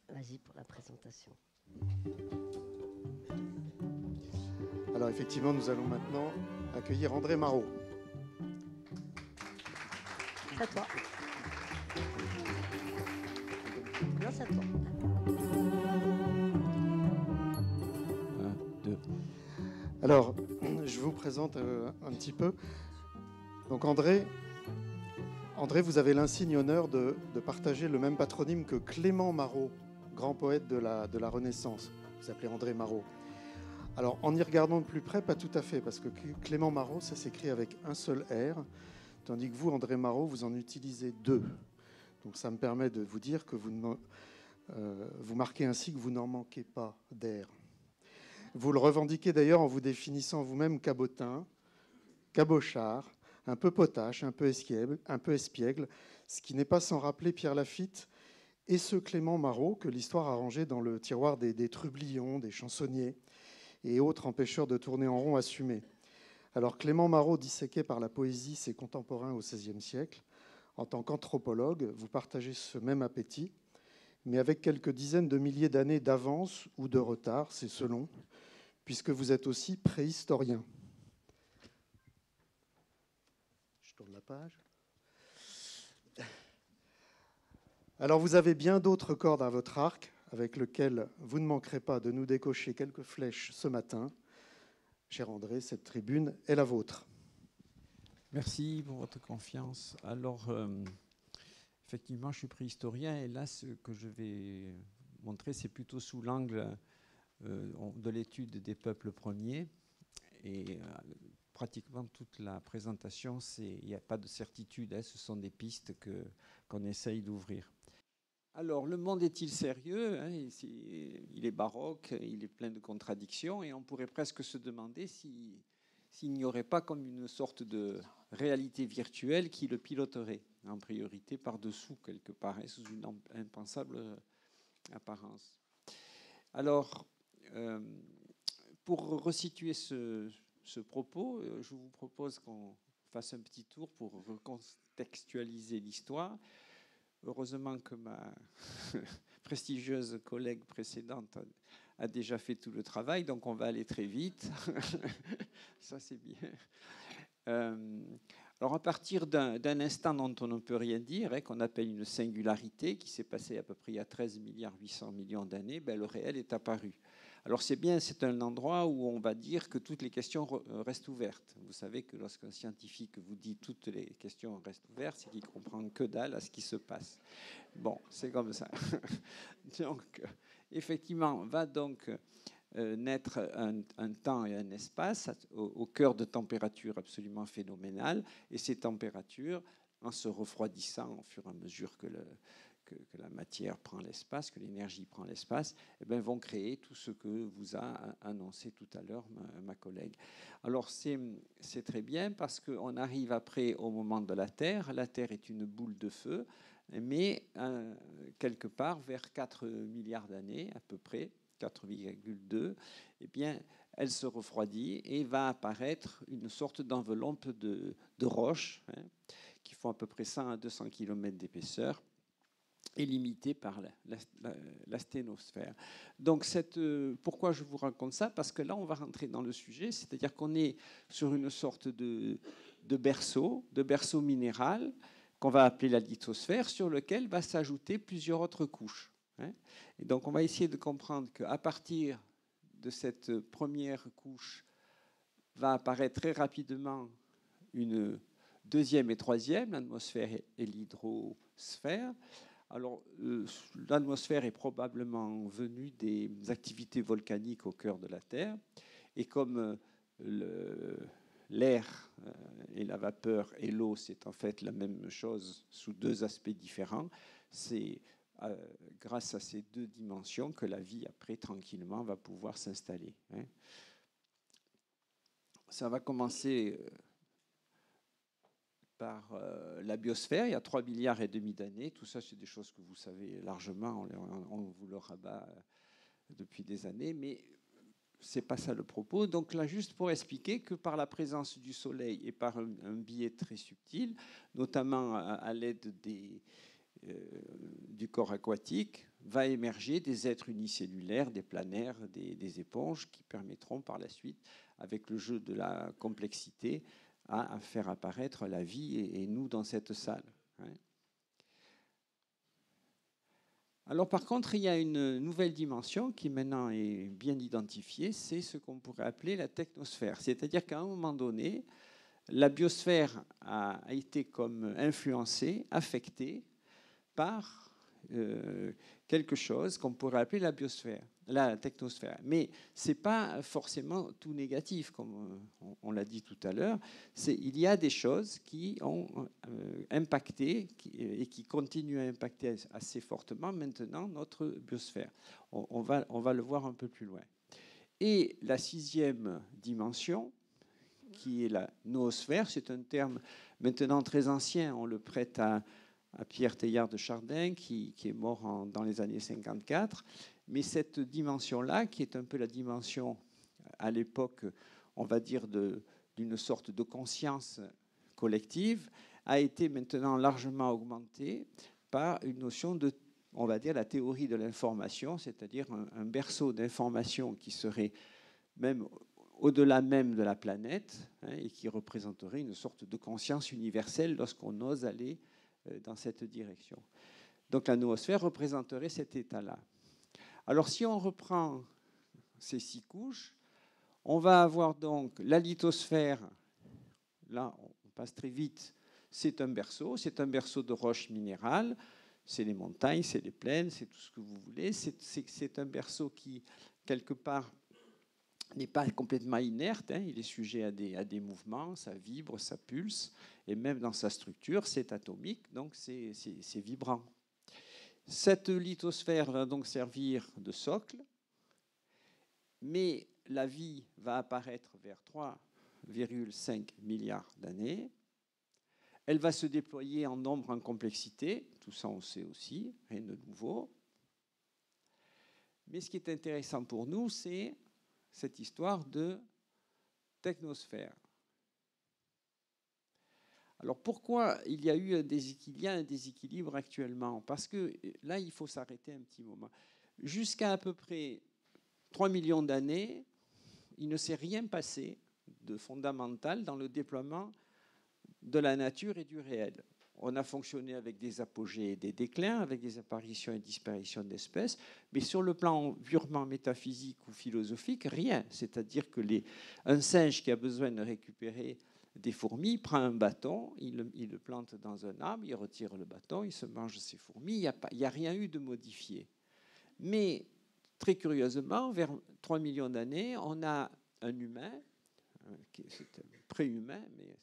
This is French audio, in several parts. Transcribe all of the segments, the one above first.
Vas-y pour la présentation. Alors effectivement, nous allons maintenant accueillir André Marot. C'est à toi. Non, c'est à toi. Un, deux. Alors, je vous présente un petit peu. Donc André, vous avez l'insigne honneur de partager le même patronyme que Clément Marot, grand poète de la Renaissance. Vous appelez André Marot. Alors, en y regardant de plus près, pas tout à fait, parce que Clément Marot, ça s'écrit avec un seul R, tandis que vous, André Marot, vous en utilisez deux. Donc ça me permet de vous dire que vous marquez ainsi que vous n'en manquez pas d'air. Vous le revendiquez d'ailleurs en vous définissant vous-même cabotin, cabochard, un peu potache, un peu espiègle, ce qui n'est pas sans rappeler Pierre Lafitte et ce Clément Marot que l'histoire a rangé dans le tiroir des trublions, des chansonniers et autres empêcheurs de tourner en rond assumés. Alors Clément Marot disséquait par la poésie ses contemporains au XVIe siècle. En tant qu'anthropologue, vous partagez ce même appétit, mais avec quelques dizaines de milliers d'années d'avance ou de retard, c'est selon, puisque vous êtes aussi préhistorien. Je tourne la page. Alors vous avez bien d'autres cordes à votre arc, avec lesquelles vous ne manquerez pas de nous décocher quelques flèches ce matin. Cher André, cette tribune est la vôtre. Merci pour votre confiance. Alors, effectivement, je suis préhistorien et là, ce que je vais montrer, c'est plutôt sous l'angle de l'étude des peuples premiers. Et pratiquement toute la présentation, il n'y a pas de certitude, hein, ce sont des pistes qu'on essaye d'ouvrir. Alors, le monde est-il sérieux, hein, il est baroque, il est plein de contradictions, et on pourrait presque se demander s'il n'y aurait pas comme une sorte de réalité virtuelle qui le piloterait, en priorité par-dessous, quelque part, hein, sous une impensable apparence. Alors, pour resituer ce propos, je vous propose qu'on fasse un petit tour pour recontextualiser l'histoire. Heureusement que ma prestigieuse collègue précédente a déjà fait tout le travail, donc on va aller très vite. Ça, c'est bien. Alors, à partir d'un instant dont on ne peut rien dire, hein, qu'on appelle une singularité, qui s'est passée à peu près il y a 13 milliards 800 millions d'années, ben, le réel est apparu. Alors, c'est un endroit où on va dire que toutes les questions restent ouvertes. Vous savez que lorsqu'un scientifique vous dit toutes les questions restent ouvertes, c'est qu'il comprend que dalle à ce qui se passe. Bon, c'est comme ça. Donc, effectivement, va donc naître un temps et un espace au cœur de températures absolument phénoménales. Et ces températures, en se refroidissant au fur et à mesure que la matière prend l'espace, que l'énergie prend l'espace, eh bien, vont créer tout ce que vous a annoncé tout à l'heure ma collègue. Alors, c'est très bien parce qu'on arrive après au moment de la Terre. La Terre est une boule de feu, mais quelque part vers 4 milliards d'années à peu près, 4,2, eh bien, elle se refroidit et va apparaître une sorte d'enveloppe de roches, hein, qui font à peu près 100 à 200 km d'épaisseur, est limitée par la sténosphère. Donc, pourquoi je vous raconte ça? Parce que là, on va rentrer dans le sujet, c'est-à-dire qu'on est sur une sorte de berceau minéral qu'on va appeler la lithosphère, sur lequel va s'ajouter plusieurs autres couches. Et donc, on va essayer de comprendre qu'à partir de cette première couche va apparaître très rapidement une deuxième et troisième, l'atmosphère et l'hydrosphère. Alors, l'atmosphère est probablement venue des activités volcaniques au cœur de la Terre. Et comme l'air et la vapeur et l'eau, c'est en fait la même chose sous deux aspects différents, c'est grâce à ces deux dimensions que la vie, après, tranquillement, va pouvoir s'installer. Ça va commencer par la biosphère, il y a 3,5 milliards d'années. Tout ça, c'est des choses que vous savez largement, on vous le rabat depuis des années, mais c'est pas ça le propos. Donc là, juste pour expliquer que par la présence du Soleil et par un biais très subtil, notamment à l'aide du corps aquatique va émerger des êtres unicellulaires, des planaires, des éponges qui permettront par la suite, avec le jeu de la complexité, à faire apparaître la vie et nous dans cette salle. Alors par contre, il y a une nouvelle dimension qui maintenant est bien identifiée, c'est ce qu'on pourrait appeler la technosphère. C'est-à-dire qu'à un moment donné, la biosphère a été comme influencée, affectée par quelque chose qu'on pourrait appeler la biosphère, la technosphère. Mais ce n'est pas forcément tout négatif, comme on l'a dit tout à l'heure. Il y a des choses qui ont impacté et qui continuent à impacter assez fortement maintenant notre biosphère. On va le voir un peu plus loin. Et la sixième dimension, qui est la noosphère, c'est un terme maintenant très ancien, on le prête à Pierre Teilhard de Chardin, qui est mort dans les années 54. Mais cette dimension-là, qui est un peu la dimension, à l'époque, on va dire, d'une sorte de conscience collective, a été maintenant largement augmentée par une notion de, on va dire, la théorie de l'information, c'est-à-dire un berceau d'information qui serait même au-delà même de la planète, et qui représenterait une sorte de conscience universelle lorsqu'on ose aller dans cette direction. Donc la noosphère représenterait cet état-là. Alors si on reprend ces 6 couches, on va avoir donc la lithosphère. Là, on passe très vite. C'est un berceau de roches minérales. C'est les montagnes, c'est les plaines, c'est tout ce que vous voulez. C'est un berceau qui, quelque part, n'est pas complètement inerte, il est sujet à des mouvements, ça vibre, ça pulse, et même dans sa structure, c'est atomique, donc c'est vibrant. Cette lithosphère va donc servir de socle, mais la vie va apparaître vers 3,5 milliards d'années. Elle va se déployer en nombre, en complexité, tout ça on sait aussi, rien de nouveau. Mais ce qui est intéressant pour nous, c'est cette histoire de technosphère. Alors pourquoi il y a un déséquilibre actuellement? Parce que là, il faut s'arrêter un petit moment. Jusqu'à à peu près 3 millions d'années, il ne s'est rien passé de fondamental dans le déploiement de la nature et du réel. On a fonctionné avec des apogées et des déclins, avec des apparitions et disparitions d'espèces, mais sur le plan purement métaphysique ou philosophique, rien. C'est-à-dire que un singe qui a besoin de récupérer des fourmis prend un bâton, il le plante dans un arbre, il retire le bâton, il se mange ses fourmis, il n'y a rien eu de modifié. Mais très curieusement, vers 3 millions d'années, on a un humain, c'est un pré-humain, mais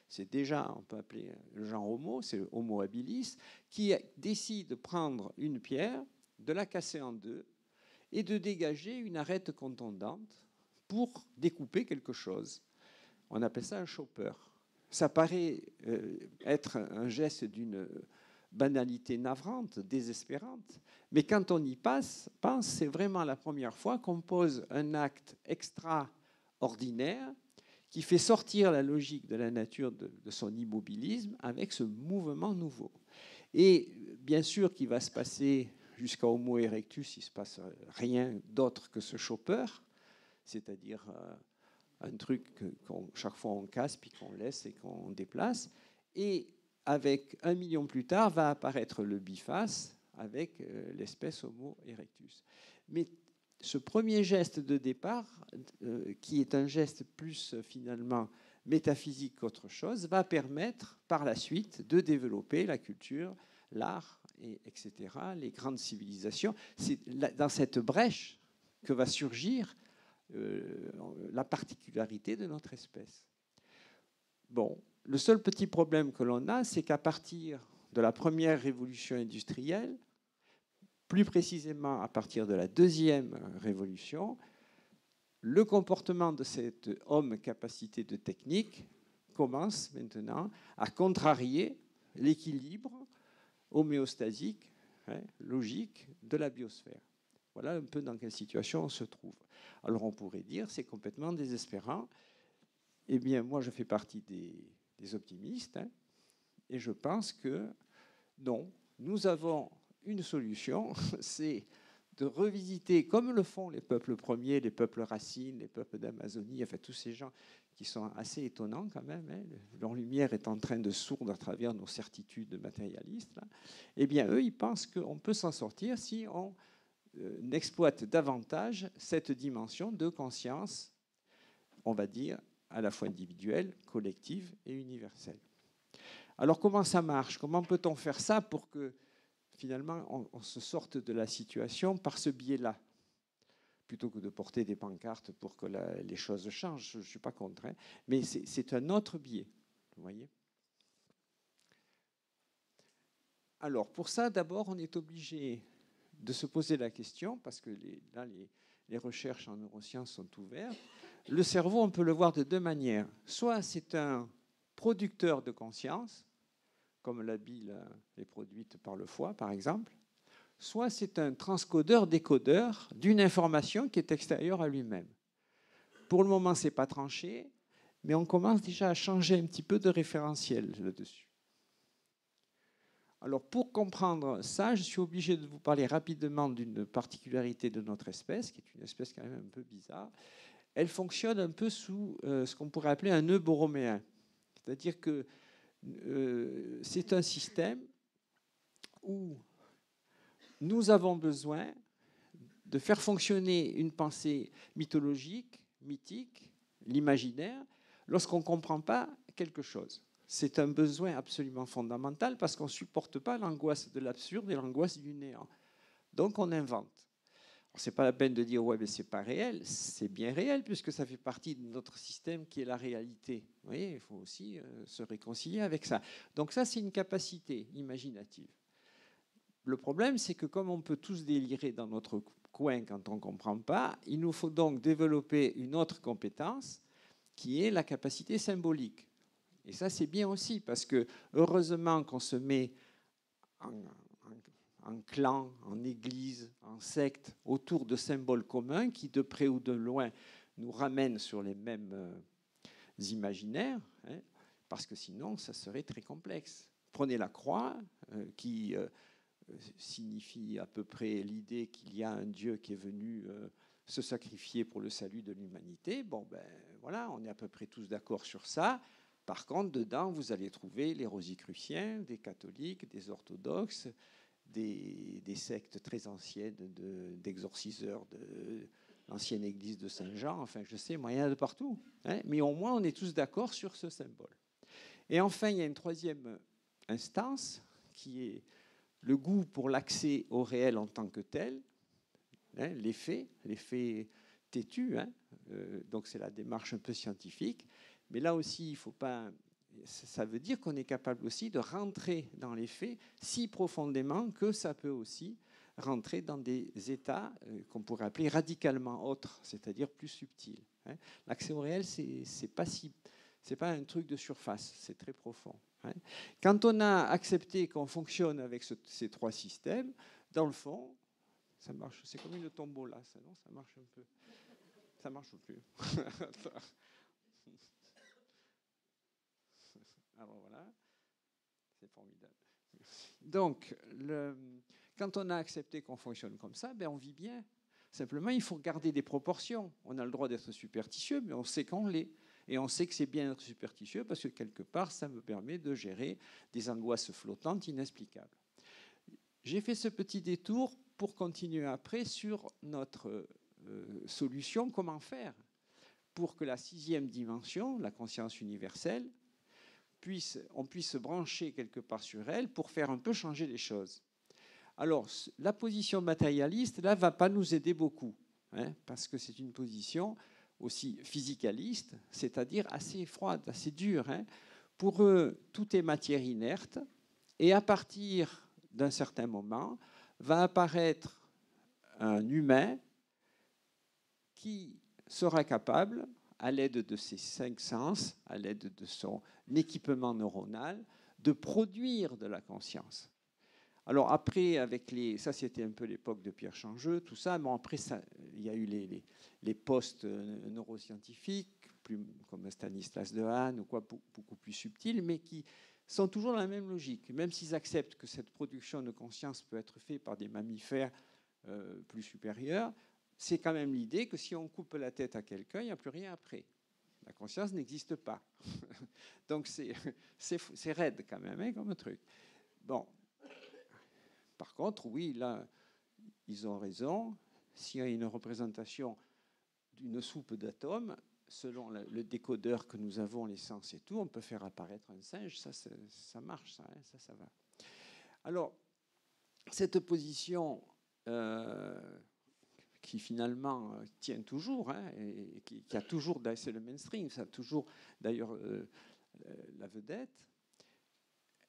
c'est déjà, on peut appeler le genre Homo, c'est le Homo habilis, qui décide de prendre une pierre, de la casser en deux et de dégager une arête contondante pour découper quelque chose. On appelle ça un chopper. Ça paraît être un geste d'une banalité navrante, désespérante, mais quand on y pense, c'est vraiment la première fois qu'on pose un acte extraordinaire qui fait sortir la logique de la nature de son immobilisme avec ce mouvement nouveau. Et bien sûr qu'il va se passer, jusqu'à Homo erectus, il ne se passe rien d'autre que ce chopper, c'est-à-dire un truc que chaque fois on casse, puis qu'on laisse et qu'on déplace. Et avec 1 million plus tard, va apparaître le biface avec l'espèce Homo erectus. Mais ce premier geste de départ, qui est un geste plus finalement métaphysique qu'autre chose, va permettre par la suite de développer la culture, l'art, etc., les grandes civilisations. C'est dans cette brèche que va surgir la particularité de notre espèce. Bon, le seul petit problème que l'on a, c'est qu'à partir de la première révolution industrielle, plus précisément à partir de la deuxième révolution, le comportement de cet homme capacité de technique commence maintenant à contrarier l'équilibre homéostasique, logique de la biosphère. Voilà un peu dans quelle situation on se trouve. Alors on pourrait dire c'est complètement désespérant. Eh bien, moi je fais partie des optimistes, et je pense que non, nous avons une solution, c'est de revisiter, comme le font les peuples premiers, les peuples racines, les peuples d'Amazonie, enfin tous ces gens qui sont assez étonnants quand même, hein, leur lumière est en train de sourdre à travers nos certitudes matérialistes, là. Eh bien, eux, ils pensent qu'on peut s'en sortir si on exploite davantage cette dimension de conscience, on va dire, à la fois individuelle, collective et universelle. Alors, comment ça marche? Comment peut-on faire ça pour que, finalement, on se sorte de la situation par ce biais-là, plutôt que de porter des pancartes pour que les choses changent? Je ne suis pas contre, hein, mais c'est un autre biais, vous voyez. Alors, pour ça, d'abord, on est obligé de se poser la question, parce que les recherches en neurosciences sont ouvertes. Le cerveau, on peut le voir de deux manières. Soit c'est un producteur de conscience, comme la bile est produite par le foie, par exemple, soit c'est un transcodeur-décodeur d'une information qui est extérieure à lui-même. Pour le moment, ce n'est pas tranché, mais on commence déjà à changer un petit peu de référentiel là-dessus. Alors, pour comprendre ça, je suis obligé de vous parler rapidement d'une particularité de notre espèce, qui est une espèce quand même un peu bizarre. Elle fonctionne un peu sous ce qu'on pourrait appeler un nœud borroméen. C'est-à-dire que c'est un système où nous avons besoin de faire fonctionner une pensée mythologique, mythique, l'imaginaire, lorsqu'on ne comprend pas quelque chose. C'est un besoin absolument fondamental parce qu'on ne supporte pas l'angoisse de l'absurde et l'angoisse du néant. Donc on invente. Ce n'est pas la peine de dire ouais, mais ce n'est pas réel. C'est bien réel puisque ça fait partie de notre système qui est la réalité. Vous voyez, il faut aussi se réconcilier avec ça. Donc ça, c'est une capacité imaginative. Le problème, c'est que comme on peut tous délirer dans notre coin quand on ne comprend pas, il nous faut donc développer une autre compétence qui est la capacité symbolique. Et ça, c'est bien aussi, parce que heureusement qu'on se met en clan, en église, en secte, autour de symboles communs qui, de près ou de loin, nous ramènent sur les mêmes imaginaires, hein, parce que sinon, ça serait très complexe. Prenez la croix, qui signifie à peu près l'idée qu'il y a un Dieu qui est venu se sacrifier pour le salut de l'humanité. Bon, ben voilà, on est à peu près tous d'accord sur ça. Par contre, dedans, vous allez trouver les rosicruciens, des catholiques, des orthodoxes, des sectes très anciennes d'exorciseurs de l'ancienne église de Saint-Jean. Enfin, je sais, moi, il y en a de partout. Hein, mais au moins, on est tous d'accord sur ce symbole. Et enfin, il y a une troisième instance qui est le goût pour l'accès au réel en tant que tel, hein, l'effet têtu, hein, donc c'est la démarche un peu scientifique. Mais là aussi, il faut pas. Ça veut dire qu'on est capable aussi de rentrer dans les faits si profondément que ça peut aussi rentrer dans des états qu'on pourrait appeler radicalement autres, c'est-à-dire plus subtils. Hein. L'accès au réel, c'est pas un truc de surface, c'est très profond. Hein. Quand on a accepté qu'on fonctionne avec ces trois systèmes, dans le fond, ça marche. C'est comme une tombola, ça, non? Ça marche un peu. Ça marche plus. Alors voilà, c'est formidable. Donc, quand on a accepté qu'on fonctionne comme ça, ben on vit bien. Simplement, il faut garder des proportions. On a le droit d'être superstitieux, mais on sait qu'on l'est. Et on sait que c'est bien d'être superstitieux parce que quelque part, ça me permet de gérer des angoisses flottantes inexplicables. J'ai fait ce petit détour pour continuer après sur notre solution, comment faire pour que la sixième dimension, la conscience universelle, on puisse se brancher quelque part sur elle pour faire un peu changer les choses. Alors, la position matérialiste, là, ne va pas nous aider beaucoup, hein, parce que c'est une position aussi physicaliste, c'est-à-dire assez froide, assez dure. Hein. Pour eux, tout est matière inerte, et à partir d'un certain moment, va apparaître un humain qui sera capable, à l'aide de ses 5 sens, à l'aide de son équipement neuronal, de produire de la conscience. Alors après, ça c'était un peu l'époque de Pierre Changeux, tout ça, mais après il y a eu les postes neuroscientifiques, comme Stanislas Dehaene ou quoi, beaucoup plus subtils, mais qui sont toujours dans la même logique. Même s'ils acceptent que cette production de conscience peut être faite par des mammifères plus supérieurs, c'est quand même l'idée que si on coupe la tête à quelqu'un, il n'y a plus rien après. La conscience n'existe pas. Donc c'est raide quand même, hein, comme truc. Bon. Par contre, oui, là, ils ont raison. S'il y a une représentation d'une soupe d'atomes, selon le décodeur que nous avons, les sens et tout, on peut faire apparaître un singe. Ça marche, ça, hein, ça va. Alors, cette position qui finalement tient toujours, hein, et qui a toujours, c'est le mainstream, ça a toujours d'ailleurs la vedette,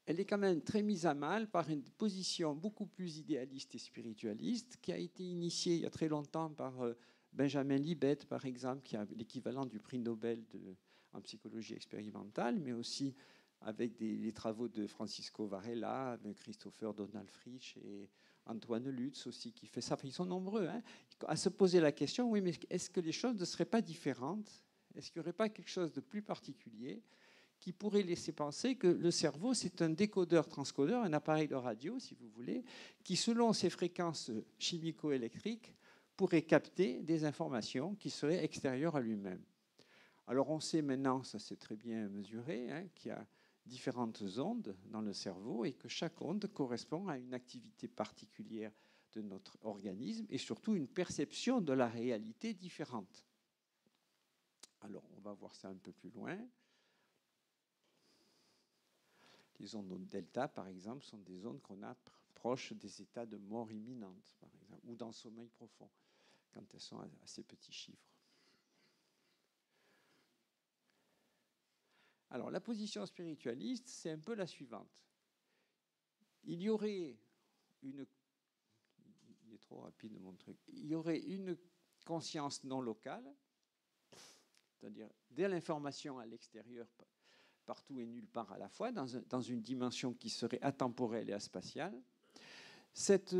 elle est quand même très mise à mal par une position beaucoup plus idéaliste et spiritualiste qui a été initiée il y a très longtemps par Benjamin Libet, par exemple, qui a l'équivalent du prix Nobel en psychologie expérimentale, mais aussi avec les travaux de Francisco Varela, avec Christopher Donald Frisch et Antoine Lutz aussi, qui fait ça. Enfin, ils sont nombreux, hein, à se poser la question, oui, mais est-ce que les choses ne seraient pas différentes? Est-ce qu'il n'y aurait pas quelque chose de plus particulier qui pourrait laisser penser que le cerveau, c'est un décodeur-transcodeur, un appareil de radio, si vous voulez, qui, selon ses fréquences chimico-électriques, pourrait capter des informations qui seraient extérieures à lui-même. Alors on sait maintenant, ça c'est très bien mesuré, hein, qu'il y a différentes ondes dans le cerveau et que chaque onde correspond à une activité particulière de notre organisme et surtout une perception de la réalité différente. Alors on va voir ça un peu plus loin. Les ondes delta, par exemple, sont des ondes qu'on a proches des états de mort imminente, par exemple, ou dans le sommeil profond, quand elles sont à ces petits chiffres. Alors, la position spiritualiste, c'est un peu la suivante. Il y aurait une... Il est trop rapide, mon truc. Il y aurait une conscience non locale, c'est-à-dire dès l'information à l'extérieur, partout et nulle part à la fois, dans une dimension qui serait atemporelle et aspatiale. Cette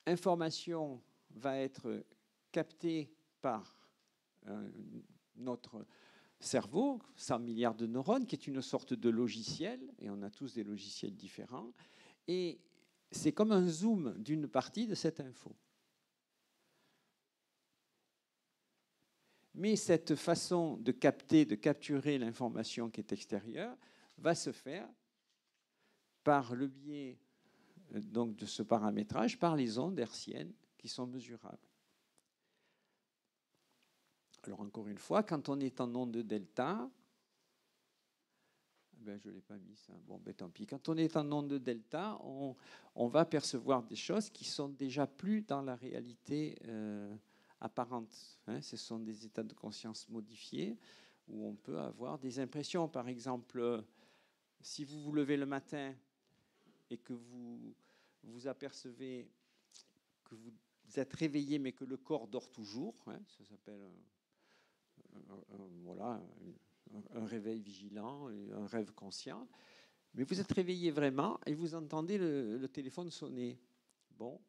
information va être captée par notre cerveau, 100 milliards de neurones, qui est une sorte de logiciel, et on a tous des logiciels différents, et c'est comme un zoom d'une partie de cette info. Mais cette façon de capter, de capturer l'information qui est extérieure va se faire par le biais donc, de ce paramétrage, par les ondes hertziennes qui sont mesurables. Alors encore une fois, quand on est en onde delta, ben, je ne l'ai pas mis ça, bon ben tant pis. Quand on est en onde delta, on va percevoir des choses qui sont déjà plus dans la réalité apparente. Hein. Ce sont des états de conscience modifiés où on peut avoir des impressions. Par exemple, si vous vous levez le matin et que vous apercevez que vous êtes réveillé mais que le corps dort toujours, hein, ça s'appelle un réveil vigilant, un rêve conscient, mais vous êtes réveillé vraiment et vous entendez le téléphone sonner. Bon,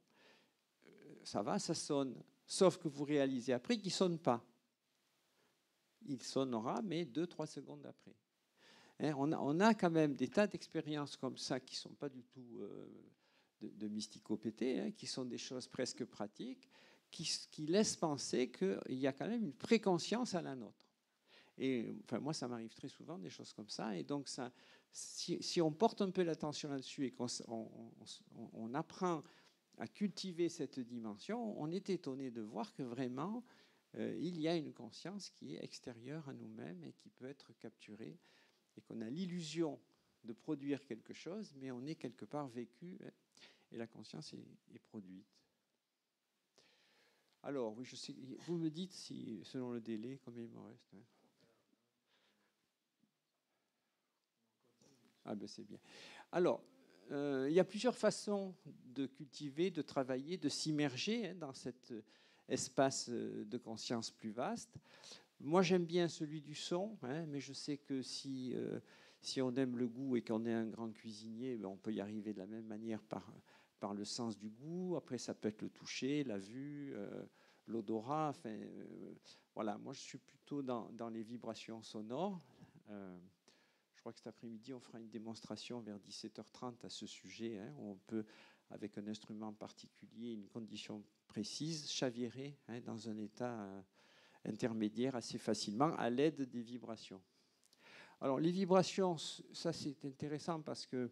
ça va, ça sonne. Sauf que vous réalisez après qu'il ne sonne pas. Il sonnera, mais 2-3 secondes après. Hein, on a quand même des tas d'expériences comme ça qui ne sont pas du tout de mysticopété, hein, qui sont des choses presque pratiques, qui laissent penser qu'il y a quand même une préconscience à la nôtre. Et enfin, moi, ça m'arrive très souvent des choses comme ça. Et donc, ça, si on porte un peu l'attention là-dessus et qu'on apprend à cultiver cette dimension, on est étonné de voir que vraiment, il y a une conscience qui est extérieure à nous-mêmes et qui peut être capturée et qu'on a l'illusion de produire quelque chose, mais on est quelque part vécu et la conscience est produite. Alors, oui, je sais, vous me dites, si, selon le délai, combien il me reste. Hein. Ah ben c'est bien. Alors, il y a plusieurs façons de cultiver, de travailler, de s'immerger dans cet espace de conscience plus vaste. Moi, j'aime bien celui du son, hein, mais je sais que si on aime le goût et qu'on est un grand cuisinier, ben on peut y arriver de la même manière par le sens du goût. Après, ça peut être le toucher, la vue, l'odorat. Enfin, voilà, moi, je suis plutôt dans les vibrations sonores. Je crois que cet après-midi, on fera une démonstration vers 17h30 à ce sujet, hein, où on peut, avec un instrument particulier, une condition précise, chavirer dans un état intermédiaire assez facilement à l'aide des vibrations. Alors, les vibrations, ça c'est intéressant parce que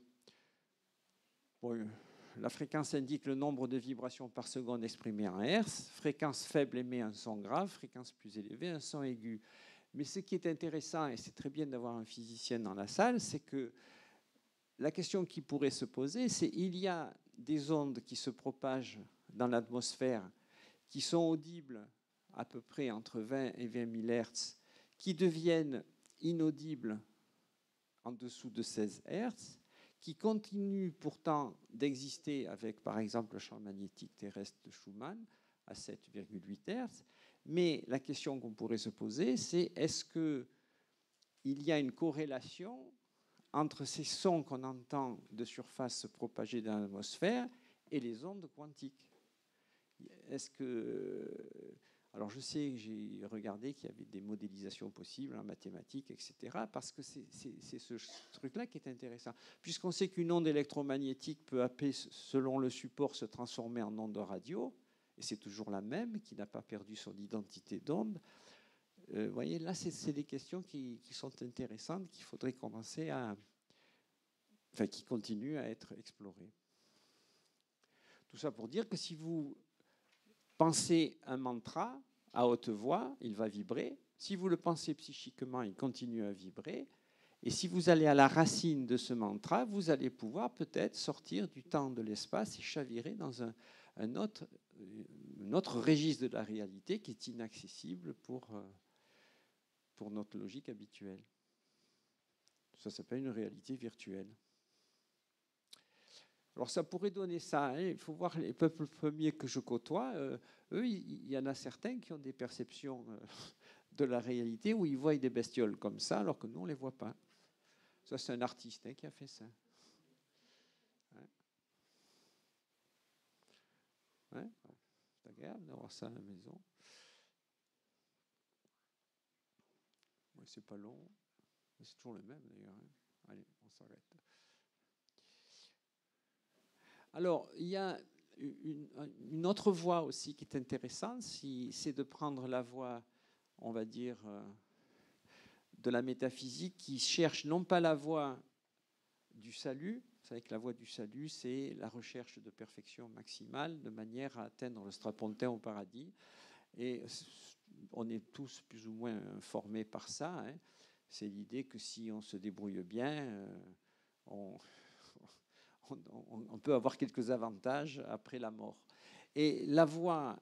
bon, la fréquence indique le nombre de vibrations par seconde exprimées en Hertz. Fréquence faible émet un son grave, fréquence plus élevée, un son aigu. Mais ce qui est intéressant, et c'est très bien d'avoir un physicien dans la salle, c'est que la question qui pourrait se poser, c'est il y a des ondes qui se propagent dans l'atmosphère qui sont audibles à peu près entre 20 et 20 000 Hertz, qui deviennent inaudibles en dessous de 16 Hertz, qui continuent pourtant d'exister avec, par exemple, le champ magnétique terrestre de Schumann à 7,8 Hertz. Mais la question qu'on pourrait se poser, c'est est-ce qu'il y a une corrélation entre ces sons qu'on entend de surface se propager dans l'atmosphère et les ondes quantiques? Est-ce que... Alors je sais que j'ai regardé qu'il y avait des modélisations possibles en mathématiques, etc., parce que c'est ce truc-là qui est intéressant. Puisqu'on sait qu'une onde électromagnétique peut, selon le support, se transformer en onde radio, et c'est toujours la même, qui n'a pas perdu son identité d'onde. Vous voyez, là, c'est des questions qui sont intéressantes, qu'il faudrait commencer à... Enfin, qui continuent à être explorées. Tout ça pour dire que si vous pensez un mantra à haute voix, il va vibrer. Si vous le pensez psychiquement, il continue à vibrer. Et si vous allez à la racine de ce mantra, vous allez pouvoir peut-être sortir du temps, de l'espace et chavirer dans un autre registre de la réalité qui est inaccessible pour notre logique habituelle. Ça s'appelle une réalité virtuelle. Alors ça pourrait donner ça. Hein. Il faut voir les peuples premiers que je côtoie. Eux, il y en a certains qui ont des perceptions de la réalité où ils voient des bestioles comme ça, alors que nous, on ne les voit pas. Ça, c'est un artiste qui a fait ça. Ouais. Ouais. C'est agréable d'avoir ça à la maison. Ouais, c'est pas long. C'est toujours le même, d'ailleurs. Hein. Allez, on s'arrête. Alors, il y a une autre voie aussi qui est intéressante, c'est de prendre la voie, on va dire, de la métaphysique qui cherche non pas la voie du salut, vous savez que la voie du salut, c'est la recherche de perfection maximale de manière à atteindre le strapontin au paradis. Et on est tous plus ou moins formés par ça. Hein. C'est l'idée que si on se débrouille bien, on peut avoir quelques avantages après la mort. Et la voie,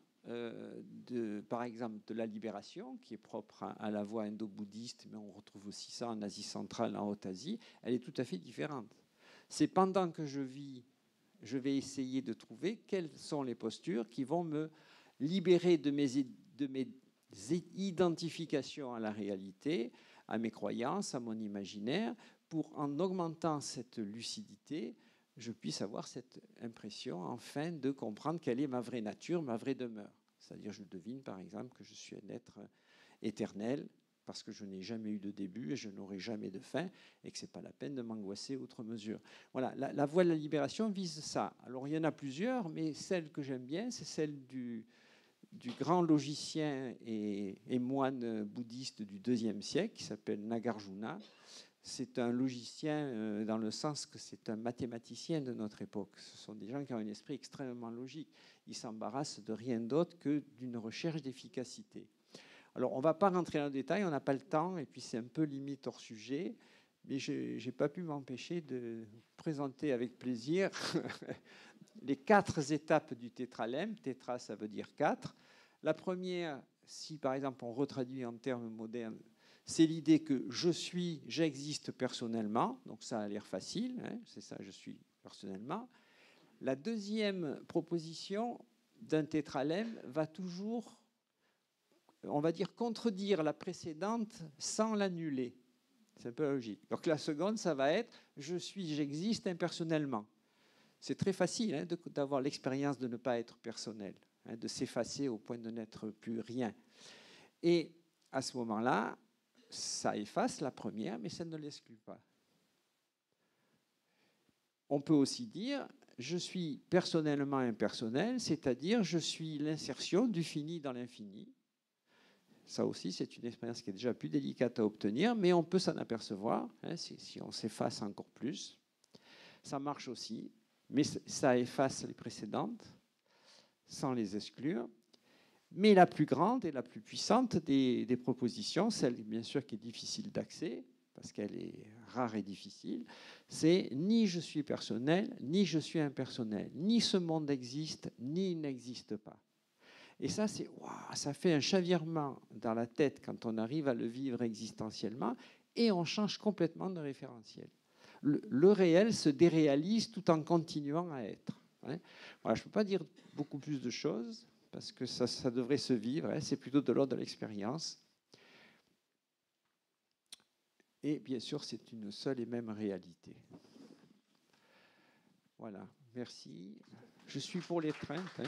par exemple, de la libération, qui est propre à la voie indo-bouddhiste, mais on retrouve aussi ça en Asie centrale, en Haute-Asie, elle est tout à fait différente. C'est pendant que je vis, je vais essayer de trouver quelles sont les postures qui vont me libérer de mes identifications à la réalité, à mes croyances, à mon imaginaire, pour, en augmentant cette lucidité, je puisse avoir cette impression, enfin, de comprendre quelle est ma vraie nature, ma vraie demeure. C'est-à-dire, je devine, par exemple, que je suis un être éternel, parce que je n'ai jamais eu de début et je n'aurai jamais de fin, et que ce n'est pas la peine de m'angoisser outre mesure. Voilà, la voie de la libération vise ça. Alors, il y en a plusieurs, mais celle que j'aime bien, c'est celle du grand logicien et moine bouddhiste du IIe siècle, qui s'appelle Nagarjuna. C'est un logicien dans le sens que c'est un mathématicien de notre époque. Ce sont des gens qui ont un esprit extrêmement logique. Ils s'embarrassent de rien d'autre que d'une recherche d'efficacité. Alors, on ne va pas rentrer dans le détail, on n'a pas le temps, et puis c'est un peu limite hors sujet, mais je n'ai pas pu m'empêcher de présenter avec plaisir les 4 étapes du tétralemme. Tétra, ça veut dire 4. La première, si par exemple on retraduit en termes modernes, c'est l'idée que j'existe personnellement, donc ça a l'air facile, hein, c'est ça, je suis personnellement. La deuxième proposition d'un tétralemme va toujours, on va dire, contredire la précédente sans l'annuler. C'est un peu logique. Donc la seconde, ça va être j'existe impersonnellement. C'est très facile hein, d'avoir l'expérience de ne pas être personnel, hein, de s'effacer au point de n'être plus rien. Et à ce moment-là, ça efface la première, mais ça ne l'exclut pas. on peut aussi dire je suis personnellement impersonnel, c'est-à-dire je suis l'insertion du fini dans l'infini. Ça aussi, c'est une expérience qui est déjà plus délicate à obtenir, mais on peut s'en apercevoir si on s'efface encore plus. Ça marche aussi, mais ça efface les précédentes sans les exclure. Mais la plus grande et la plus puissante des propositions, celle bien sûr qui est difficile d'accès, parce qu'elle est rare et difficile, c'est ni je suis personnel, ni je suis impersonnel, ni ce monde existe, ni il n'existe pas. Et ça, ça fait un chavirement dans la tête quand on arrive à le vivre existentiellement, et on change complètement de référentiel. Le réel se déréalise tout en continuant à être. Voilà, je ne peux pas dire beaucoup plus de choses, parce que ça devrait se vivre, c'est plutôt de l'ordre de l'expérience. Et bien sûr, c'est une seule et même réalité. Voilà, merci. Je suis pour l'étreinte.